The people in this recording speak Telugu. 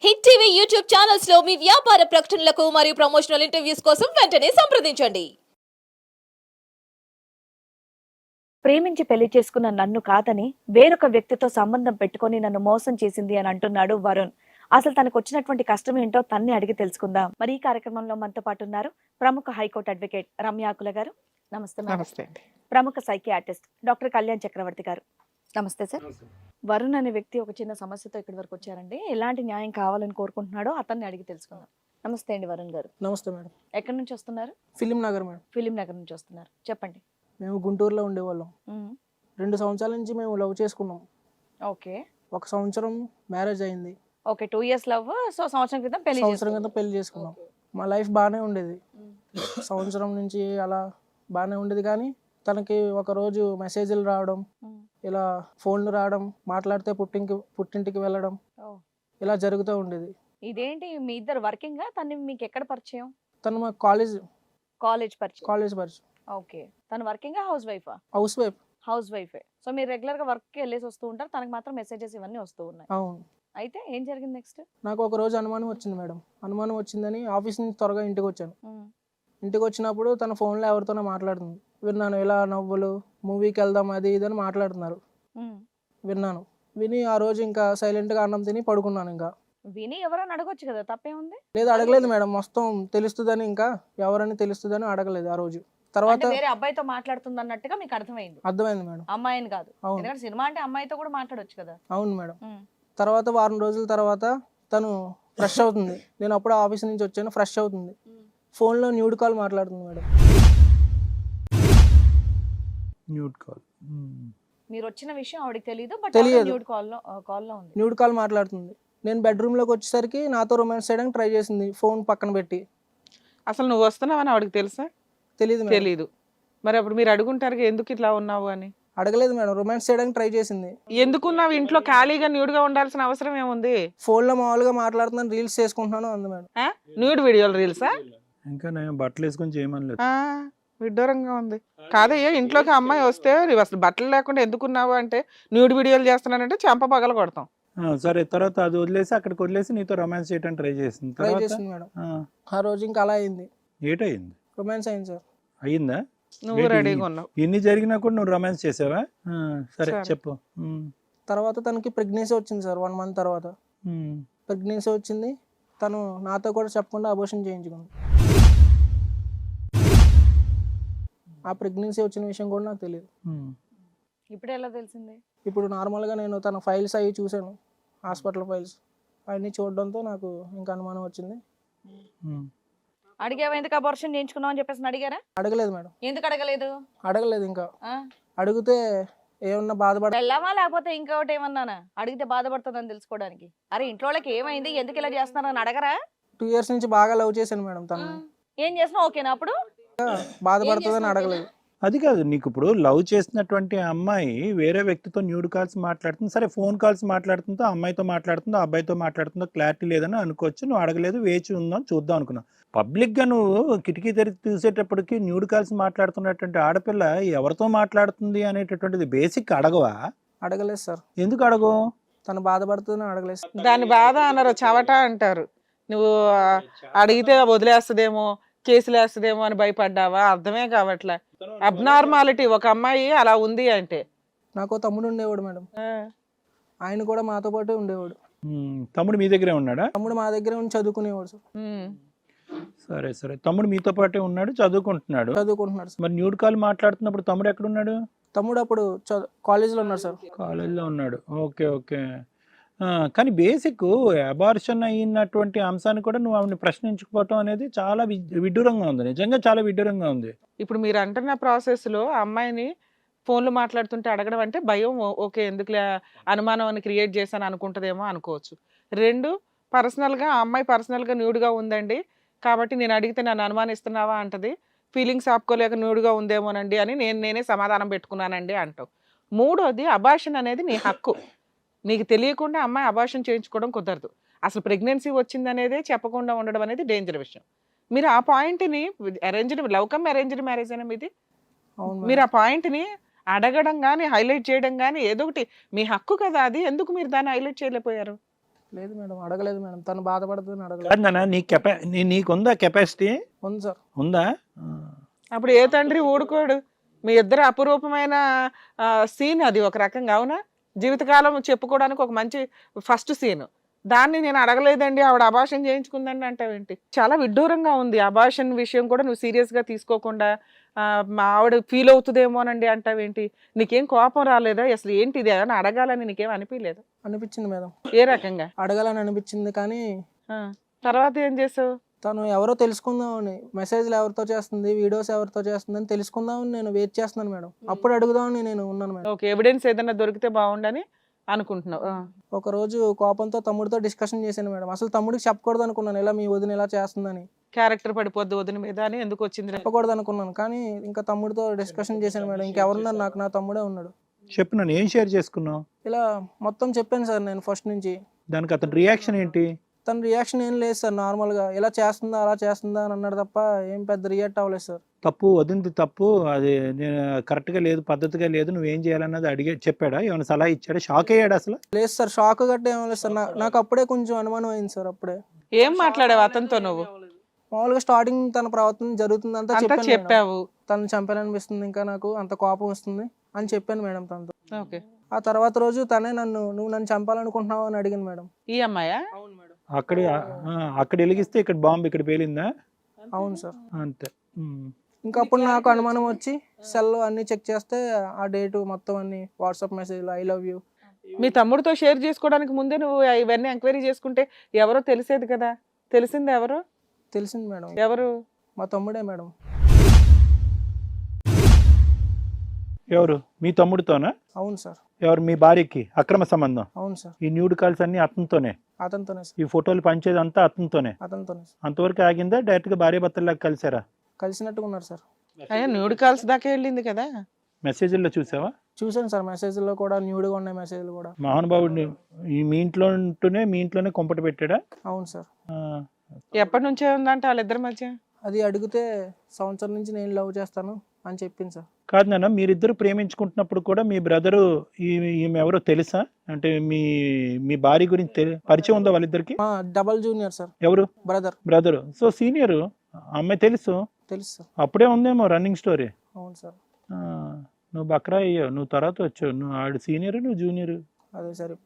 హిట్ టీవీ యూట్యూబ్ ఛానల్స్ లో మీ వ్యాపార ప్రకటనలకు మరియు ప్రమోషనల్ ఇంటర్వ్యూస్ కోసం వెంటనే సంప్రదించండి. ప్రేమించి పెళ్లి చేసుకున్న నన్ను కాదని వేరొక వ్యక్తితో సంబంధం పెట్టుకొని నన్ను మోసం చేసింది అని అంటున్నాడు వరుణ్. అసలు తనకు వచ్చినటువంటి కష్టం ఏంటో తన్ని అడిగి తెలుసుకుందాం. మరి ఈ కార్యక్రమంలో మనతో పాటు ఉన్నారు ప్రముఖ హైకోర్టు అడ్వకేట్ రమ్యాకుల గారు. నమస్తే మేడం. నమస్తే అండి. ప్రముఖ సైకియాట్రిస్ట్ డాక్టర్ కళ్యాణ్ చక్రవర్తి గారు. నమస్తే సార్. వరుణ్ అనే వ్యక్తి ఒక చిన్న సమస్యతో ఇక్కడి వరకు వచ్చారండి. ఎలాంటి న్యాయం కావాలని కోరుకుంటున్నాడో అతన్ని అడిగి తెలుసుకుందాం. నమస్తే అండి వరుణ్ గారు. నమస్తే మేడం. ఎక్కడి నుంచి వస్తున్నారు? Film Nagar madam. Film Nagar నుంచి వస్తున్నారు, చెప్పండి. మేము గుంటూరులో ఉండేవాళ్ళం. 2 సంవత్సరాల నుంచి మేము లవ్ చేసుకున్నాం. ఓకే 1 సంవత్సరం మ్యారేజ్ అయింది. Okay 2 years love. సో సంవత్సరం క్రితం పెళ్లి సంవత్సరం క్రితం పెళ్లి చేసుకున్నాం. మా లైఫ్ బాగానే ఉండేది. సంవత్సరం నుంచి అలా బాగానే ఉండేది, కానీ తనకి ఒకరోజు మెసేజ్లు రావడం, ఇలా ఫోన్లు రావడం, మాట్లాడితే పుట్టింటికి వెళ్ళడం, ఇలా జరుగుతూ ఉండేది. ఇదేంటి మీ ఇద్దరు వర్కింగ్ గా? తను మీకు ఎక్కడ పరిచయం? తను మా కాలేజ్ పరిచయం. ఓకే తను వర్కింగ్ హౌస్ వైఫా? House wife. హౌస్ వైఫే. సో మీరు రెగ్యులర్ గా వర్క్ కి వెళ్ళేసి వస్తూ ఉంటారు, తనకు మాత్రం మెసేజెస్ ఇవన్నీ వస్తూ ఉన్నాయి. అవును. అయితే ఏం జరిగింది నెక్స్ట్? నాకు ఒక రోజు అనుమానం వచ్చింది మేడం. అనుమానం వచ్చిందని ఆఫీస్ నుంచి త్వరగా ఇంటికి వచ్చాను. ఇంటికి వచ్చినప్పుడు తన ఫోన్లో ఎవరితోనో మాట్లాడుతుంది. విన్నాను, ఇలా నవ్వులు, మూవీకి వెళ్దాం అది ఇది అని మాట్లాడుతున్నారు. విన్నాను. విని ఆ రోజు ఇంకా సైలెంట్గా అన్నం తిని పడుకున్నాను. ఇంకా విని ఎవరైనా అడగొచ్చు కదా, తప్పేముంది? లేదు, అడగలేదు మేడం. మొత్తం తెలుస్తుందని, ఇంకా ఎవరని తెలుస్తుందని అడగలేదు ఆ రోజు. తర్వాత వేరే అబ్బాయితో మాట్లాడుతుంది అన్నట్టుగా మీకు అర్థమైంది? అర్థమైంది మేడం. అమ్మాయిని కాదు, అవును. ఎందుకంటే సినిమా అంటే అమ్మాయితో కూడా మాట్లాడొచ్చు కదా. అవును మేడం. తర్వాత వారం రోజుల తర్వాత తను ఫ్రెష్ అవుతుంది. నేను అప్పుడు ఆఫీస్ నుంచి వచ్చాను. ఫ్రెష్ అవుతుంది. ఫోన్లో న్యూడ్ కాల్ మాట్లాడుతుంది మేడం. Nude call. మీరు వచ్చిన విషయం ఆవిడకి తెలియదు, బట్ తెలియదు. న్యూడ్ కాల్లో ఉంది. న్యూడ్ కాల్ మాట్లాడుతుంది. నేను బెడ్రూమ్లోకి వచ్చేసరికి నాతో రొమాన్స్ చేయడానికి ట్రై చేసింది, ఫోన్ పక్కన పెట్టి. అసలు నువ్వు వస్తున్నావని ఆవిడకి తెలుసా? తెలియదు మేడం. తెలీదు. మరి అప్పుడు మీరు అడుగుంటారు ఎందుకు ఇట్లా ఉన్నావు అని. అడగలేదు మేడం. రొమాన్స్ చేయడానికి ట్రై చేసింది. ఎందుకున్నావు ఇంట్లో ఖాళీగా న్యూడ్గా ఉండాల్సిన అవసరం ఏముంది? ఫోన్లో మామూలుగా మాట్లాడుతున్నాను, రీల్స్ చేసుకుంటున్నాను అంది మేడం. న్యూడ్ వీడియోలు రీల్సా? ఇంకా నేను బట్టలు వేసుకొని చేయమని విడ్డూరంగా ఉంది. కాదయ్యా, ఇంట్లోకి అమ్మాయి వస్తే నువ్వు అసలు బట్టలు లేకుండా ఎందుకున్నావు అంటే న్యూడ్ వీడియోలు చేస్తున్నానంటే చెంప పగల కొడతాం. సరే, తర్వాత అది వదిలేసి అక్కడికి వదిలేసి నీతో రొమాన్స్ చేయడానికి ట్రై చేసింది మేడం. ఆ రోజు ఇంకా అలా అయింది. ఏటయింది? రొమాన్స్ అయింది సార్. అయ్యిందా? నువ్వు రెడీగా ఉన్నావు. ఇన్ని జరిగినా కూడా నువ్వు రొమాన్స్ చేసావా? సరే చెప్పు. తర్వాత తనకి ప్రెగ్నెన్సీ వచ్చింది సార్. 1 month తర్వాత ప్రెగ్నెన్సీ వచ్చింది. తను నాతో కూడా చెప్పకుండా అబోర్షన్ చేయించుకుంది. ఆ ప్రెగ్నెన్సీ వచ్చిన విషయం కూడా నాకు తెలియదు. ఇప్పుడు ఎలా తెలిసింది? ఇప్పుడు నార్మల్గా నేను తన ఫైల్స్ అవి చూశాను, హాస్పిటల్ ఫైల్స్ అవన్నీ చూడడంతో నాకు ఇంకా అనుమానం వచ్చింది. అడిగావా ఎందుకు అబార్షన్ చేయించుకున్నావు అని చెప్పేసి అడిగారా? అడగలేదు మేడం. ఎందుకు అడగలేదు? అడగలేదు. ఇంకా అడిగితే ఏమన్నా వెళ్ళావా లేకపోతే ఇంకొకటి ఏమన్నానా? అడిగితే బాధపడుతుందని తెలుసుకోవడానికి. అరే ఇంట్లో వాళ్ళకి ఏమైంది, ఎందుకు ఇలా చేస్తున్నారని అడగరా? 2 years నుంచి బాగా లవ్ చేశాను మేడం. తను ఏం చేసినా ఓకేనా? అప్పుడు బాధపడుతుందని అడగలేదు. అది కాదు, నీకు ఇప్పుడు లవ్ చేసినటువంటి అమ్మాయి వేరే వ్యక్తితో న్యూడ్ కాల్స్ మాట్లాడుతుంది. సరే, ఫోన్ కాల్స్ మాట్లాడుతుందో, అమ్మాయితో మాట్లాడుతుందో, అబ్బాయితో మాట్లాడుతుందో క్లారిటీ లేదని అనుకోవచ్చు. నువ్వు అడగలేదు, వేచి ఉందాం చూద్దాం అనుకున్నావు. పబ్లిక్గా నువ్వు కిటికీ తెరిచి చూసేటప్పటికి న్యూడ్ కాల్స్ మాట్లాడుతున్నటువంటి ఆడపిల్ల ఎవరితో మాట్లాడుతుంది అనేటటువంటిది బేసిక్ అడగవా? అడగలేదు సార్. ఎందుకు అడగవు? తను బాధపడుతుందని అడగలేదు. దాని బాధ అన్నారు, చవట అంటారు. నువ్వు అడిగితే వదిలేస్తుందేమో, కేసులు వేస్తుందేమో అని భయపడ్డావా? అర్థమే కావట్లే. అబ్నార్మాలిటీ ఒక అమ్మాయి అలా ఉంది అంటే. నాకు తమ్ముడు ఉండేవాడు మేడం. ఆయన కూడా మాతో పాటు ఉండేవాడు. తమ్ముడు మీ దగ్గరే ఉన్నాడా? తమ్ముడు మా దగ్గర ఉండి చదువుకునేవాడు సార్. సరే సరే, తమ్ముడు మీతో పాటే ఉన్నాడు, చదువుకుంటున్నాడు సార్. మరి న్యూడ్ కాల్ మాట్లాడుతున్నప్పుడు తమ్ముడు ఎక్కడ ఉన్నాడు? తమ్ముడు అప్పుడు కాలేజీలో ఉన్నాడు సార్. కాలేజీలో ఉన్నాడు. Okay okay. కానీ బేసిక్ అబార్షన్ అయినటువంటి అంశాన్ని కూడా నువ్వు ఆవిడని ప్రశ్నించుకోవటం అనేది చాలా విడ్డూరంగా ఉంది. నిజంగా చాలా విడ్డూరంగా ఉంది. ఇప్పుడు మీరు అంటున్న ప్రాసెస్లో అమ్మాయిని ఫోన్లు మాట్లాడుతుంటే అడగడం అంటే భయం. ఓకే, ఎందుకులే అనుమానం అని క్రియేట్ చేశాను అనుకుంటుందేమో అనుకోవచ్చు. 2, పర్సనల్గా ఆ అమ్మాయి పర్సనల్గా న్యూడ్గా ఉందండి కాబట్టి నేను అడిగితే నన్ను అనుమానిస్తున్నావా అంటది. ఫీలింగ్స్ ఆపుకోలేక న్యూడ్గా ఉందేమోనండి అని నేనే సమాధానం పెట్టుకున్నానండి అంటావు. 3వది, అబార్షన్ అనేది నీ హక్కు. నీకు తెలియకుండా అమ్మాయి అబార్షన్ చేయించుకోవడం కుదరదు. అసలు ప్రెగ్నెన్సీ వచ్చిందనేదే చెప్పకుండా ఉండడం అనేది డేంజర్ విషయం. మీరు ఆ పాయింట్ని లవ్ కమ్ అరేంజ్డ్ మ్యారేజ్ అయినా మీది, మీరు ఆ పాయింట్ని అడగడం కానీ హైలైట్ చేయడం కానీ ఏదో ఒకటి మీ హక్కు కదా అది, ఎందుకు మీరు దాన్ని హైలైట్ చేయలేకపోయారు? లేదు మేడం, అడగలేదు మేడం. తను బాధపడుతుందని అడగలేదు. కాదు నాన్న, నీకుందా కెపాసిటీ? ఉంది సార్. ఉందా? అప్పుడు ఏ తండ్రి ఊడుకోడు? మీ ఇద్దరు అపురూపమైన సీన్ అది ఒక రకంగా, అవునా? జీవితకాలం చెప్పుకోవడానికి ఒక మంచి ఫస్ట్ సీన్. దాన్ని నేను అడగలేదండి, ఆవిడ అబార్షన్ చేయించుకుందండి అంటావేంటి? చాలా విడ్డూరంగా ఉంది. అబార్షన్ విషయం కూడా నువ్వు సీరియస్గా తీసుకోకుండా మా ఆవిడ ఫీల్ అవుతుందేమోనండి అంటావేంటి? నీకేం కోపం రాలేదా? అసలు ఏంటి ఇది అని అడగాలని నీకేం అనిపించలేదు? అనిపించింది మేడం, ఏ రకంగా? అడగాలని అనిపించింది. కానీ తర్వాత ఏం చేసావు? తను ఎవరో తెలుసుకుందామని, మెసేజ్లు ఎవరితో చేస్తుంది, వీడియోస్ ఎవరితో చేస్తుంది అని తెలుసుకుందామని నేను వెయిట్ చేస్తున్నాను మేడం. అప్పుడు అడుగుదామని నేను ఉన్నాను మేడం. ఓకే, ఎవిడెన్స్ ఏదైనా దొరికితే బాగుండని అనుకుంటున్నావు. ఒక రోజు కోపంతో తమ్ముడితో డిస్కషన్ చేశాను మేడం. అసలు తమ్ముడికి చెప్పకూడదు అనుకున్నాను, ఇలా మీ వదిన ఇలా చేస్తుందని. క్యారెక్టర్ పడిపోద్ది వదిన మీద అని ఎందుకు వచ్చింది? చెప్పకూడదు అనుకున్నాను, కానీ ఇంకా తమ్ముడితో డిస్కషన్ చేశాను మేడం. ఇంకెవరున్నారు నాకు, నా తమ్ముడే ఉన్నాడు. చెప్పు నన్ను, ఏం షేర్ చేసుకున్నావు? ఇలా మొత్తం చెప్పాను సార్ నేను ఫస్ట్ నుంచి. దానికి అతని రియాక్షన్ ఏంటి? తన రియాక్షన్ ఏం లేదు సార్, నార్మల్గా ఇలా చేస్తుందా అలా చేస్తుందా అని అన్నాడు తప్ప ఏం పెద్ద రియాక్ట్ అవ్వలేదు సార్. తప్పు వదింది, తప్పు అది నేను కరెక్ట్గా లేదు, పద్ధతిగా లేదు, నువ్వేం చేయాలన్నది చెప్పాడా? ఏమైనా సలహా ఇచ్చాడా? షాక్ అయ్యాడు అసలు? లేదు సార్, షాక్ గట్ట ఏం లేదు సార్. నాకు అప్పుడే కొంచెం అనుమానం అయింది సార్. అప్పుడే ఏం మాట్లాడావు అతనితో నువ్వు? మామూలుగా స్టార్టింగ్ తన ప్రవర్తన జరుగుతుందంతా చెప్పాను. చెప్పావు? తను చంపాలనిపిస్తుంది, ఇంకా నాకు అంత కోపం వస్తుంది అని చెప్పాను మేడం తనతో. ఓకే. ఆ తర్వాత రోజు తనే నువ్వు నన్ను చంపాలనుకుంటున్నావు అని అడిగింది మేడం. ఈ అమ్మాయా? అవును మేడం. అక్కడ వెలిగిస్తే ఇక్కడ బాంబు ఇక్కడ పేలిందా? అవును సార్. అంతే. ఇంకా అప్పుడు నాకు అనుమానం వచ్చి సెల్ అన్ని చెక్ చేస్తే ఆ డేటు మొత్తం అన్ని వాట్సాప్ మెసేజ్లు ఐ లవ్ యూ. మీ తమ్ముడితో షేర్ చేసుకోవడానికి ముందే నువ్వు ఇవన్నీ ఎంక్వైరీ చేసుకుంటే ఎవరో తెలిసేది కదా? తెలిసింది ఎవరు? తెలిసింది మేడం. ఎవరు? మా తమ్ముడే మేడం. ఎవరు? మీ తమ్ముడితోనా? అవును సార్. ఎవరు? మీ భార్యకి అక్రమ సంబంధం? అవును సార్. ఈ న్యూడ్ కాల్స్ అన్ని అతనితోనే? అతనితోనే సార్. ఈ ఫోటోలు పంచేది అంతా అతనితోనే? అతనితోనే సార్. అంతవరకు ఆగిందా? డైరెక్ట్ గా భార్య భర్తల్లాగా కలిసారా? కలిసినట్టుగా ఉన్నారు సార్. అయ్యా, న్యూడ్ కాల్స్ దాకా వెళ్ళింది కదా? మెసేజ్ల్లో చూసావా? చూసాను సార్, మెసేజ్లో కూడా న్యూడ్గా ఉన్నాయి మెసేజ్లు కూడా. మహానుభావుడిని మీ ఇంట్లో ఉంటూనే మీ ఇంట్లోనే కొంపట పెట్టాడా? అవును సార్. ఎప్పటి నుంచే ఉందంట వాళ్ళిద్దరి మధ్య? అది అడిగితే సంవత్సరం నుంచి నేను లవ్ చేస్తాను అని చెప్పింది సార్. కాదు నాన్న, మీరిద్దరు ప్రేమించుకుంటున్నప్పుడు కూడా మీ బ్రదరు ఈమె ఎవరో తెలుసా? అంటే మీ భార్య గురించి పరిచయం ఉందా వాళ్ళిద్దరికి? Double junior sir. ఎవరు? బ్రదర్. సో సీనియర్ అమ్మాయి తెలుసు సార్. అప్పుడే ఉందేమో రన్నింగ్ స్టోరీ. అవును సార్. నువ్వు బక్రా అయ్యావు, నువ్వు తర్వాత వచ్చావు. నువ్వు ఆడు సీనియర్, నువ్వు జూనియర్. అదే సార్.